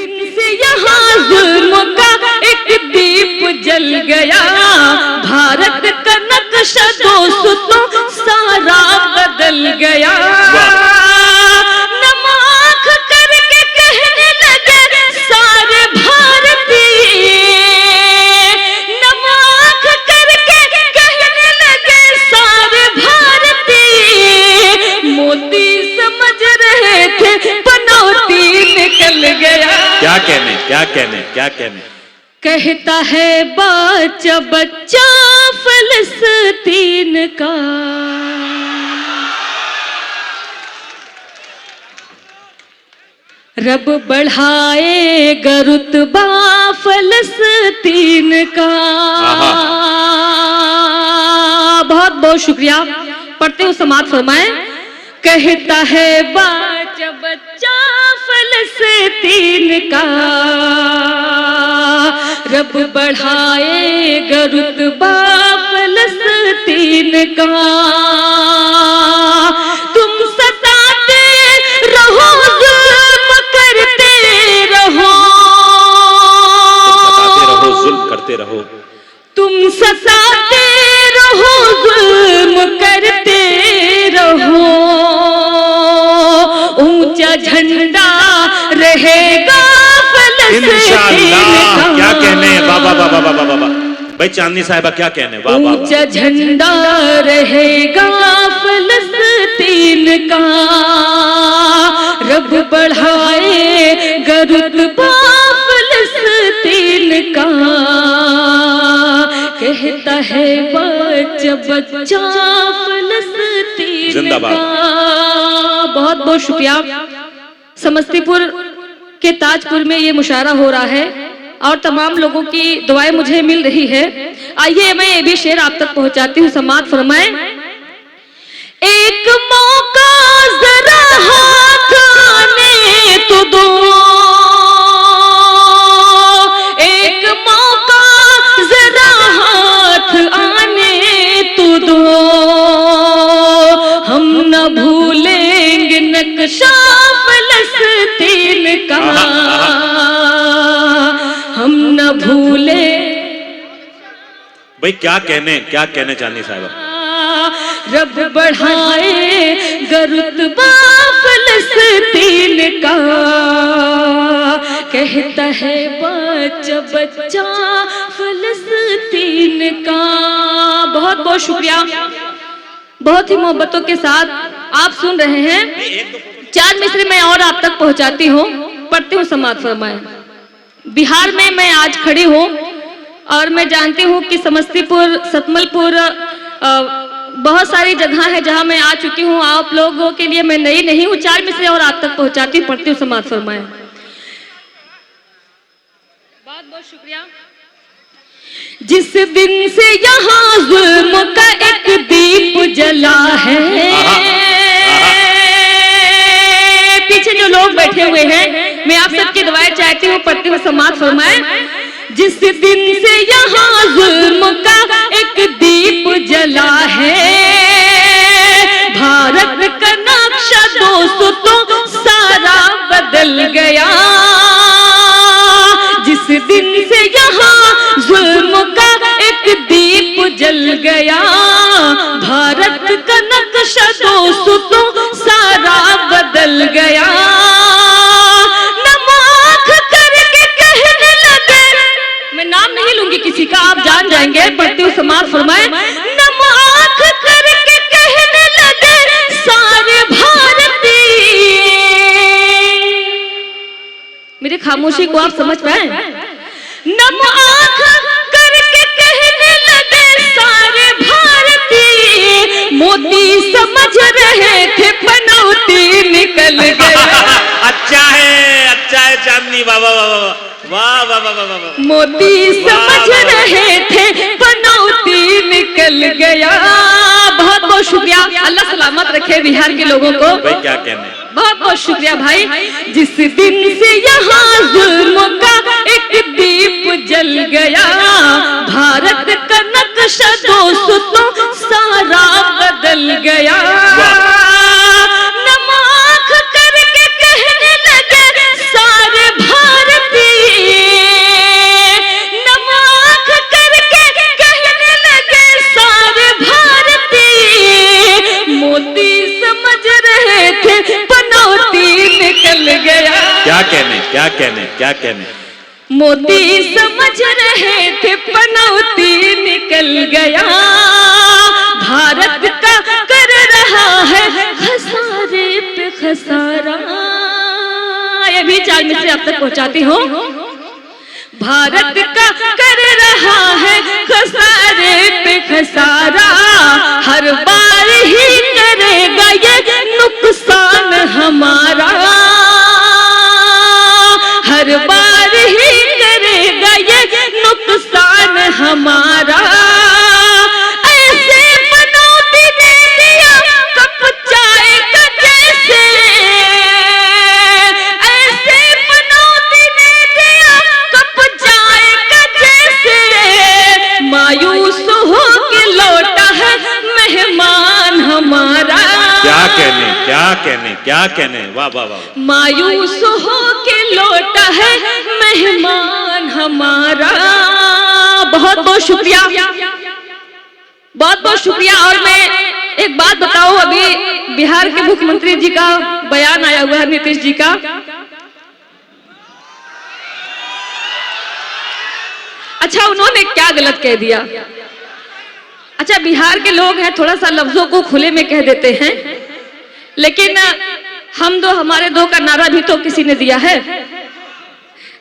दिन से यहाँ जुल्म का एक दीप जल गया, भारत का नक्शा दोस्तों सारा बदल गया। नमक करके कहने लगे सारे भारतीय, नमक करके कहने लगे सारे भारतीय, मोदी समझ रहे थे पनौती निकल गया। क्या कहने, क्या कहने, क्या कहने? कहता है बच्चा बच्चा फलस्तीन का, रब बढ़ाएगा रुतबा फलस्तीन का। बहुत बहुत शुक्रिया। पढ़ते हो समाअत फरमाए। कहता है बच्चा बच्चा फलस्तीन का, रब बढ़ाएगा रुतबा फलस्तीन का। तुम सताते रहो जुल्म करते रहो, जुल्म करते रहो, तुम सताते रहो जुल्म करते रहो, ऊंचा झंडा रहेगा इंशाअल्लाह। क्या कहने बाबा बाबा बाबा बाबा भाई चांदनी साहिबा, क्या कहने बाबा? ऊंचा झंडा रहेगा फलस्तीन का, रब बढ़ाएगा रुतबा फलस्तीन का। कहता है बच्चा बच्चा फलस्तीन का। बहुत बहुत शुक्रिया। समस्तीपुर के ताजपुर में ये मुशायरा हो रहा है और तमाम लोगों की दुआएं मुझे मिल रही है। आइए मैं ये भी शेर आप तक पहुंचाती हूँ। समाअत फरमाए। एक मौका जरा हाथ आने तो दो, एक मौका जरा हाथ आने तो दो, हम न भूलेंगे नक्शा फलस्तीन का, हम न भूले। भाई क्या कहने, क्या कहने चांदनी साहिबा? रब बढ़ाएगा रुतबा फलस्तीन का। कहता है बच्चा बच्चा फलस्तीन का। बहुत बहुत शुक्रिया। बहुत ही मोहब्बतों के साथ आप सुन रहे हैं। चार मिसरे मैं और आप तक पहुंचाती हूँ। पढ़ती हूँ समाअत फरमाए। बिहार में मैं आज खड़ी हूँ और मैं जानती हूँ कि समस्तीपुर, सतमलपुर, बहुत सारी जगह है जहाँ मैं आ चुकी हूँ। आप लोगों के लिए मैं नई नहीं हूँ। चार मिसरे और आप तक पहुंचाती हूँ। पढ़ती हूँ समाअत फरमाए। बहुत बहुत शुक्रिया। जिस दिन से यहाँ जुल्म का एक दीप जला है, पीछे जो लोग बैठे हुए हैं मैं आप सबकी दुआएं चाहती हूँ। पढ़ती हूँ समाअत फरमाए। जिस दिन से यहाँ जुल्म का एक दीप जला है, भारत का नक्शा दोस्तों सारा बदल गया। जिस दिन से यहाँ जुल्म का एक दीप जल गया, भारत का नक्शा दोस्तों सारा बदल गया। नमक करके कहने लगे, मैं नाम नहीं लूंगी किसी का, आप जान जाएंगे। पढ़ती हूँ समाअत फरमाए। नमक करके कहने लगे सारे भारतीय। मेरी खामोशी को आप समझ पाए? नमक करके कहने लगे सारे भारतीय, मोदी समझ रहे थे पनौती निकल गया। अच्छा है चांदनी बाबा बाबा वाह वाह वाह वाह वाह। मोदी समझ रहे थे पनौती निकल गया। बहुत बहुत शुक्रिया। अल्लाह सलामत रखे बिहार के लोगों को। भाई क्या कहने, बहुत बहुत शुक्रिया भाई। जिस दिन से यहाँ जुल्म का एक दीप जल गया, भारत का नक्शा दोस्तों सारा बदल गया। नमक करके कहने लगे सारे भारत कहने, क्या कहने, क्या कहने। मोदी समझ रहे थे पनौती निकल गया, भारत का कर रहा है खसारे पे खसारा। ये भी 4 मिसरे आप तक पहुंचाती हूँ। भारत का कर रहा है खसारे पे खसारा, हर बार ही करेगा ये नुकसान हमारा, हर बार ही करेगा ये नुकसान हमारा। ऐसे पनौती ने दिया कप चाय का जैसे, ऐसे पनौती ने दिया कप चाय का जैसे, मायूस हो के लौटा है मेहमान हमारा। क्या कहने, क्या कहने, क्या कहने, वाह वाह वाह। मायूस हो के लौटा है मेहमान हमारा। बहुत बहुत शुक्रिया, बहुत बहुत शुक्रिया। और मैं एक बात बताऊं, अभी बिहार के मुख्यमंत्री जी का बयान आया हुआ है, नीतीश जी का। अच्छा, उन्होंने क्या गलत कह दिया? अच्छा, बिहार के लोग हैं, थोड़ा सा लफ्जों को खुले में कह देते हैं, लेकिन हम दो हमारे दो का नारा भी तो किसी ने दिया है।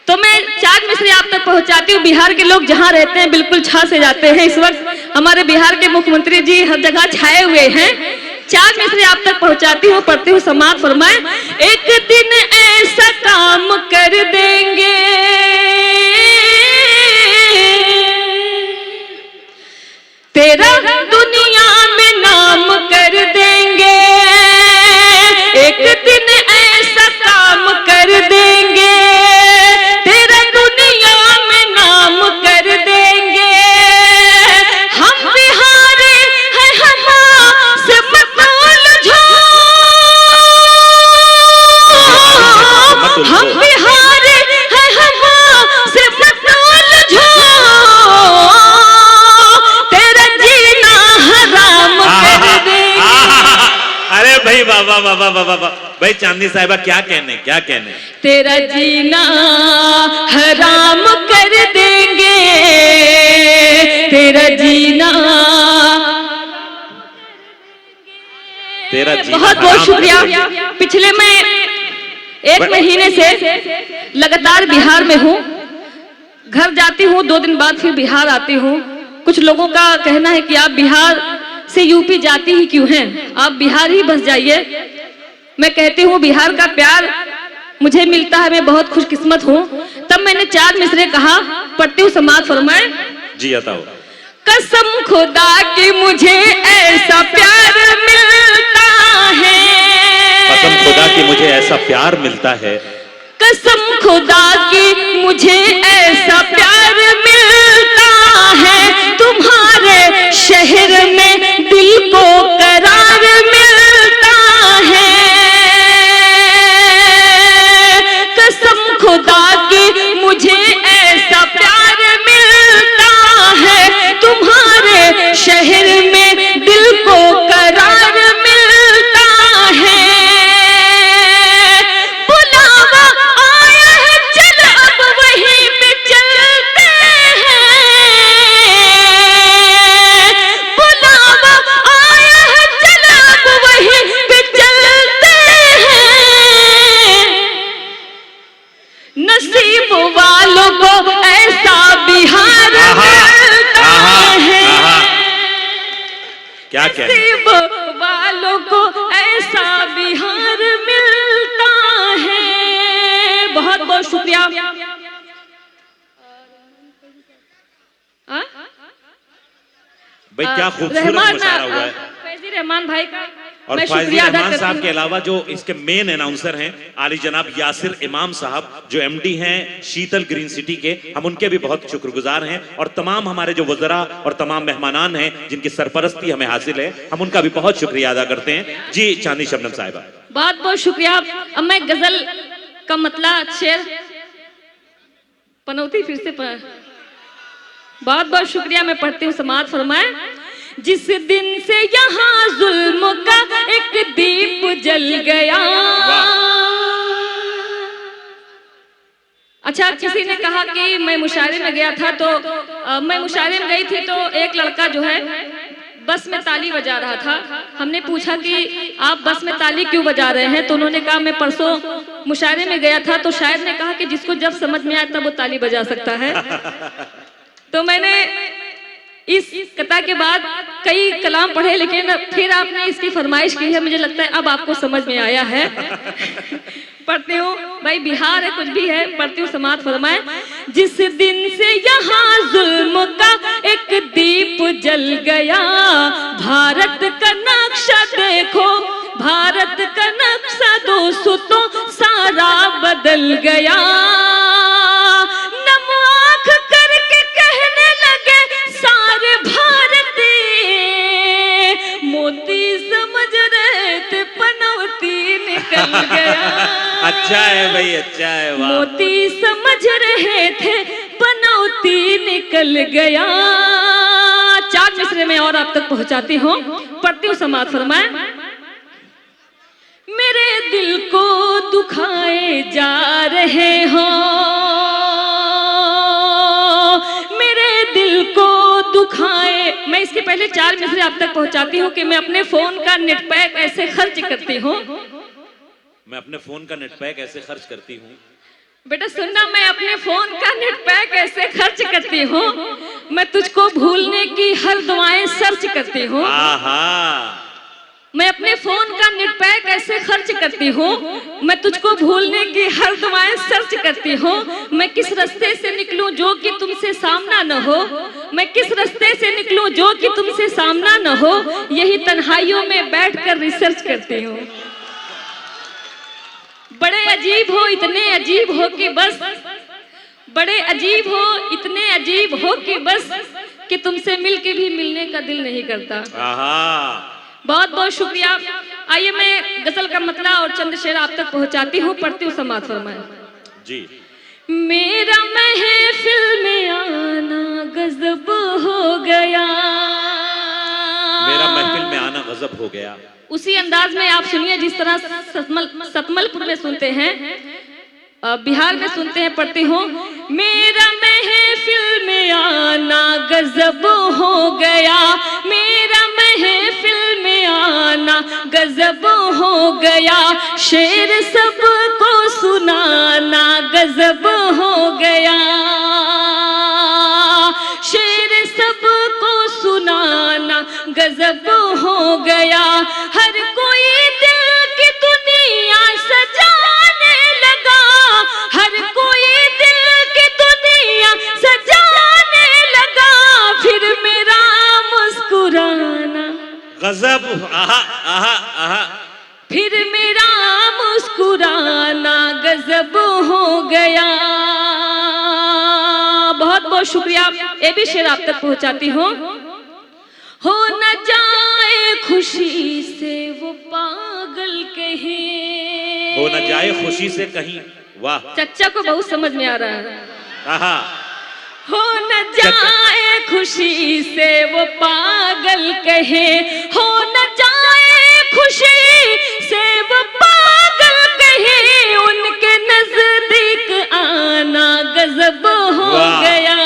तो मैं 4 मिसरे आप तक पहुंचाती हूँ। बिहार के लोग जहां रहते हैं बिल्कुल छा से जाते हैं। इस वक्त हमारे बिहार के मुख्यमंत्री जी हर जगह छाए हुए हैं। 4 मिसरे आप तक पहुंचाती हूँ, पढ़ती हूँ, समाज फरमाए। एक दिन ऐसा काम कर देंगे, तेरा दुनिया में नाम कर देंगे, एक दिन ऐसा काम कर देंगे, तेरा दुनिया में नाम कर देंगे। हम बिहारी हैं, हमसे मत उलझो, हम बिहारी हैं, हमसे मत उलझो, तेरा जीना हराम कर देंगे। अरे भाई वाह वाह वाह वाह वाह वाह भाई, चांदनी साहिबा क्या कहने, क्या कहने। तेरा जीना हराम कर देंगे, तेरा जीना। तेरा जीना बहुत बहुत हराम शुक्रिया। कर देंगे। पिछले मैं 1 महीने से लगातार बिहार में हूँ। घर जाती हूँ, 2 दिन बाद फिर बिहार आती हूँ। कुछ लोगों का कहना है कि आप बिहार से यूपी जाती ही क्यों हैं, आप बिहार ही बस जाइए। मैं कहती हूँ बिहार का प्यार मुझे मिलता है, मैं बहुत खुशकिस्मत हूँ। तब मैंने 4 मिसरे कहा, पढ़ती हूँ, समाज फरमाए। जी बताओ। कसम खुदा की मुझे ऐसा प्यार मिलता है, कसम खुदा की मुझे ऐसा प्यार मिलता है, कसम खुदा की मुझे ऐसा प्यार मिलता है, तुम्हारे शहर में दिल को करार मिलता है। कसम खुदा की मुझे ऐसा प्यार मिलता है, तुम्हारे शहर में दिल को करार मिलता है। बुलावा आया है, चल अब वहीं पे चलते हैं। बुलावा आया है, चल अब वहीं पे चलते हैं। नसीब वालों को ऐसा बिहार मिलता है, क्या कहने। नसीब वालों को ऐसा बिहार मिलता है। बहुत बहुत शुक्रिया। भाई क्या खूबसूरत मुशायरा हुआ है। फैजी रहमान भाई का और मैं फैजी शुक्रिया अदा रहमान करती साहब हूँ। के अलावा जो इसके मेन अनाउंसर हैं, आली जनाब यासिर इमाम साहब, जो एमडी हैं शीतल ग्रीन सिटी के, हम उनके भी बहुत शुक्रगुजार हैं। और तमाम हमारे जो वज़रा और तमाम मेहमानान हैं जिनकी सरपरस्ती हमें हासिल है, हम उनका भी बहुत शुक्रिया अदा करते हैं। जी चांदनी शबनम साहिबा, बहुत बहुत शुक्रिया। अब मैं गजल का मतला शेर पनौती फिर से बहुत बहुत शुक्रिया। मैं पढ़ती हूँ, समाज फरमाए। जिस दिन से यहाँ जुल्म का एक दीप जल गया, अच्छा, किसी ने कहा कि मैं मुशायरे में गया था, तो मैं मुशायरे में गई थी तो एक लड़का जो है बस में ताली बजा रहा था। हमने पूछा कि आप बस में ताली क्यों बजा रहे हैं, तो उन्होंने कहा मैं परसों मुशायरे में गया था, तो शायद ने कहा कि जिसको जब समझ में आए तब वो ताली बजा सकता है। तो मैंने इस कथा के बाद कई कलाम पढ़े, लेकिन फिर आपने इसकी फरमाइश की है, मुझे लगता है अब आपको समझ में आया है। पढ़ती हूँ, भाई बिहार है कुछ भी है, पढ़ती हूँ, समाज फरमाए। जिस दिन से यहाँ जुल्म का एक दीप जल गया, भारत का नक्शा देखो, भारत का नक्शा दोस्तों सारा बदल गया। नम आँख करके कहने लगे सारे भारतीय, मोती समझ रहे थे पनौती निकल गया। अच्छा है भाई, अच्छा है, वाह। मोती समझ रहे थे पनौती निकल गया। 4 मिसरे में और आप तक पहुंचाती हूँ, पढ़ती हूँ, समाज फरमाए। मेरे दिल को दुखाए जा रहे हो, मेरे दिल को दुखाए। मैं इसके पहले 4 मिसरे आप तक पहुंचाती हूँ कि मैं अपने फोन का नेट पैक ऐसे खर्च करती हूँ। मैं अपने फोन का नेट पैक ऐसे खर्च करती हूँ। बेटा सुनना, मैं अपने फोन का नेट पैक ऐसे खर्च करती हूँ, मैं तुझको भूलने की हर दुआएं सर्च करती हूँ। मैं अपने फोन का नेट पैक ऐसे खर्च करती हूँ, मैं तुझको भूलने की हर दुआएं सर्च करती हूँ। मैं किस रास्ते से निकलूं जो कि तुमसे सामना न हो, मैं किस रास्ते से निकलूं जो कि तुमसे सामना न हो, यही तन्हाइयों में बैठकर रिसर्च करती हूँ। बड़े अजीब हो, इतने अजीब हो कि बस, बड़े अजीब हो, इतने अजीब हो कि बस, कि तुमसे मिलके भी मिलने का दिल नहीं करता। बहुत बहुत शुक्रिया। आइए मैं गजल का मतला और चंद शेर आप तक पहुंचाती हूँ, पढ़ती हूँ, समाज फरमाए जी। मेरा महफिल में आना गजब हो गया, मेरा महफिल में आना गजब हो गया। उसी अंदाज में आप सुनिए जिस तरह सतमलपुर में सुनते हैं, बिहार में सुनते हैं। पढ़ती हूँ, मेरा महफिल में आना गजब हो गया, मेरा महफिल में आना गजब हो गया, शेर सबको सुनाना गजब हो गया, शेर सबको सुनाना गजब हो गया। हर कोई दिल की दुनिया सजाने लगा, हर कोई दिल की दुनिया सजाने लगा, फिर मेरा मुस्कुराना गजब, आहा आहा आहा, फिर मेरा मुस्कुराना गजब हो गया। बहुत बहुत शुक्रिया। ये भी शेर आप तक पहुंचाती हूँ। हो न जाए खुशी से वो पागल कहीं, हो न जाए खुशी से कहीं, वाह। चच्चा को बहुत समझ में आ रहा है। आहा। हो न जाए खुशी से वो पागल कहे, हो न जाए खुशी से वो पागल कहे, उनके नजदीक आना गजब हो गया,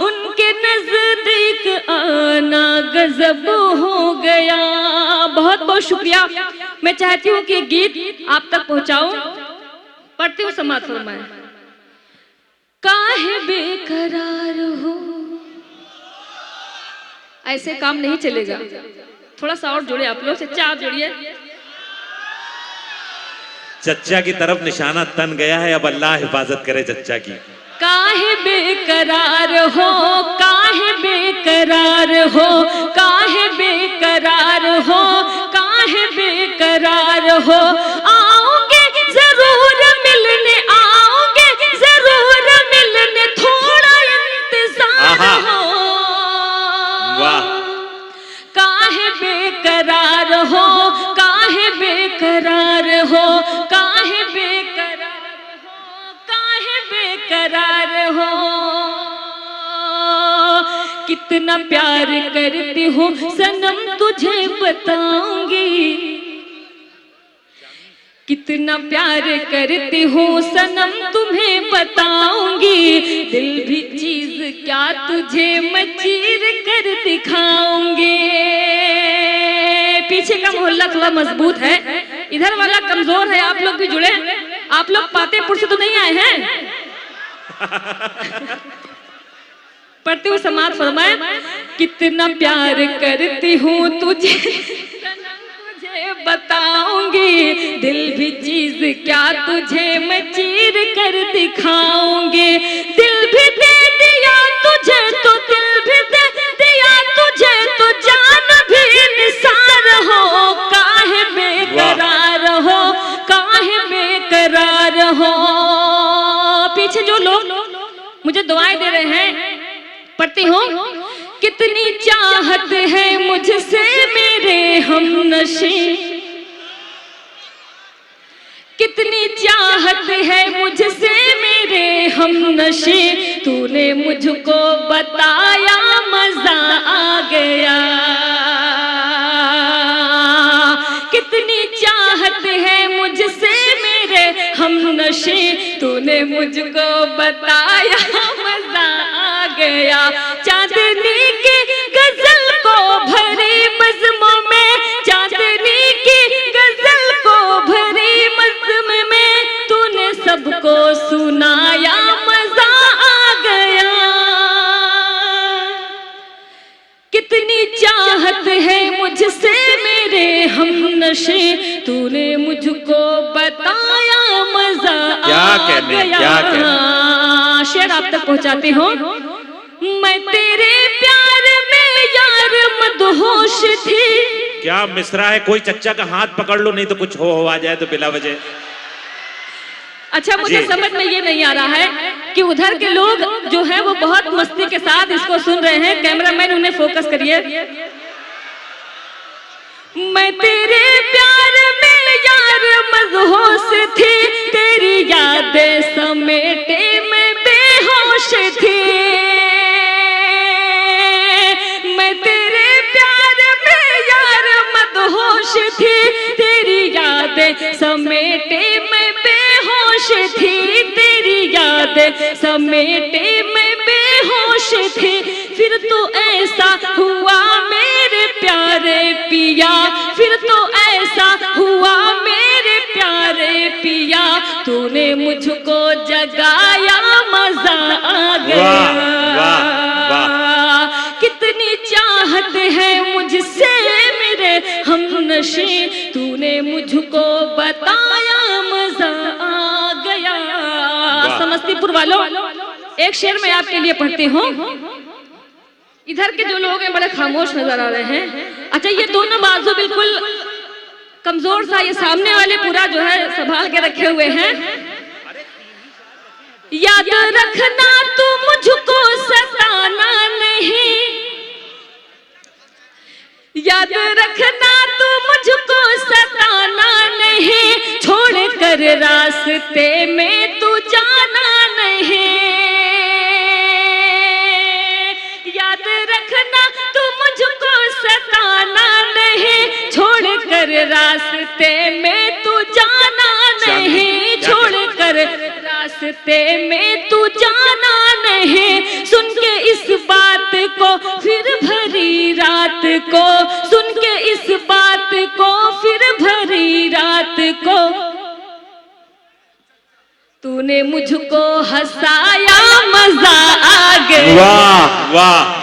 उनके नजदीक आना गजब हो गया। बहुत बहुत शुक्रिया। मैं चाहती हूँ कि गीत आप तक पहुँचाऊं, पढ़ती हूँ, समाज फरमाए। काहे बेकरार हो, ऐसे काम नहीं चलेगा, थोड़ा सा और जोड़े आप लोग, चच्चा आप जोड़िए। चच्चा की तरफ निशाना तन गया है, अब अल्लाह हिफाजत करे चच्चा की। काहे बेकरार हो, काहे बेकरार हो, काहे बेकरार हो, काहे बेकरार हो, आओगे जरूर मिलने, आओगे जरूर मिलने, थोड़ा इंतजार हो। वाह। काहे बेकरार हो, काहे बेकरार हो, काहे बेकरार हो, काहे बेकरार हो, कितना प्यार करती हूँ सनम तुझे बताऊंगी, कितना प्यार करती हूँ सनम तुम्हें बताऊंगी, दिल भी चीज क्या तुझे मैं चीर कर दिखाऊंगी। पीछे का मोहल्ला थोड़ा मजबूत है, इधर वाला कमजोर है। आप लोग भी जुड़े। आप लोग पातेपुर से तो नहीं आए हैं? पढ़ते हुए समाज फरमाए, कितना प्यार करती हूँ तुझे बताऊंगी, दिल भी चीज क्या तुझे मैं चीर कर दिखाऊंगी। दिल भी दे दिया तुझे तो दिल भी दे दिया तुझे तो जान भी निसार हो, काहे बेकरार हो, काहे बेकरार हो। पीछे जो लोग मुझे दुआएं दे रहे हैं पढ़ती हूँ, कितनी चाहत है मुझसे मेरे हमनशी, कितनी चाहत है मुझसे मेरे हमनशी, तूने मुझको बताया मजा आ गया। कितनी चाहत है मुझसे मेरे हमनशी, तूने मुझको बताया मजा आ गया। चांदनी की गजल को भरी बज़्म में, चांदनी की गजल को भरी बज़्म में, तूने सबको सुनाया मजा आ गया। कितनी चाहत है मुझसे मेरे हमनशी, तूने मुझको बताया मजा आ गया। शेर आप तक पहुंचाती हूँ। मैं तेरे प्यार में यार मदहोश थी। क्या मिसरा है, कोई चच्चा का हाथ पकड़ लो, नहीं तो कुछ हो आ जाए तो बिला वजह। अच्छा, मुझे समझ में ये नहीं आ रहा है कि उधर के लोग जो है वो बहुत मस्ती के साथ इसको सुन रहे हैं। कैमरामैन उन्हें फोकस करिए। मैं तेरे प्यार में यार मदहोश थी, तेरी यादें समेटे मैं बेहोश थी। मैं तेरे प्यार में यार मदहोश थी, तेरी यादें समेटे मैं बेहोश थी, तेरी यादें समेटे मैं बेहोश थी। फिर तो ऐसा हुआ मेरे प्यारे पिया, फिर तो ऐसा हुआ मेरे प्यारे पिया, तूने मुझको जगाया मजा आ गया। वाह, वाह। कितनी चाहत है मुझसे मेरे हमनशी, तूने मुझको बताया मजा आ गया। समस्तीपुर वालों, एक शेर मैं आपके लिए पढ़ती हूँ। इधर के जो लोग हैं बड़े खामोश नजर आ रहे हैं। अच्छा, ये दोनों बाजू बिल्कुल कमजोर सा, ये सामने वाले पूरा जो है संभाल के रखे हुए हैं। याद रखना तू मुझको सताना नहीं, याद रखना तू मुझको सताना नहीं, छोड़ कर रास्ते में तू जाना नहीं। याद रखना तू मुझको सताना नहीं, छोड़ कर रास्ते में तू जाना नहीं, छोड़ कर रास्ते में तू जाना नहीं। सुन के इस बात को फिर भरी रात को, सुन के इस बात को फिर भरी रात को, तूने मुझको हंसाया मजा आ गया। वाह वाह।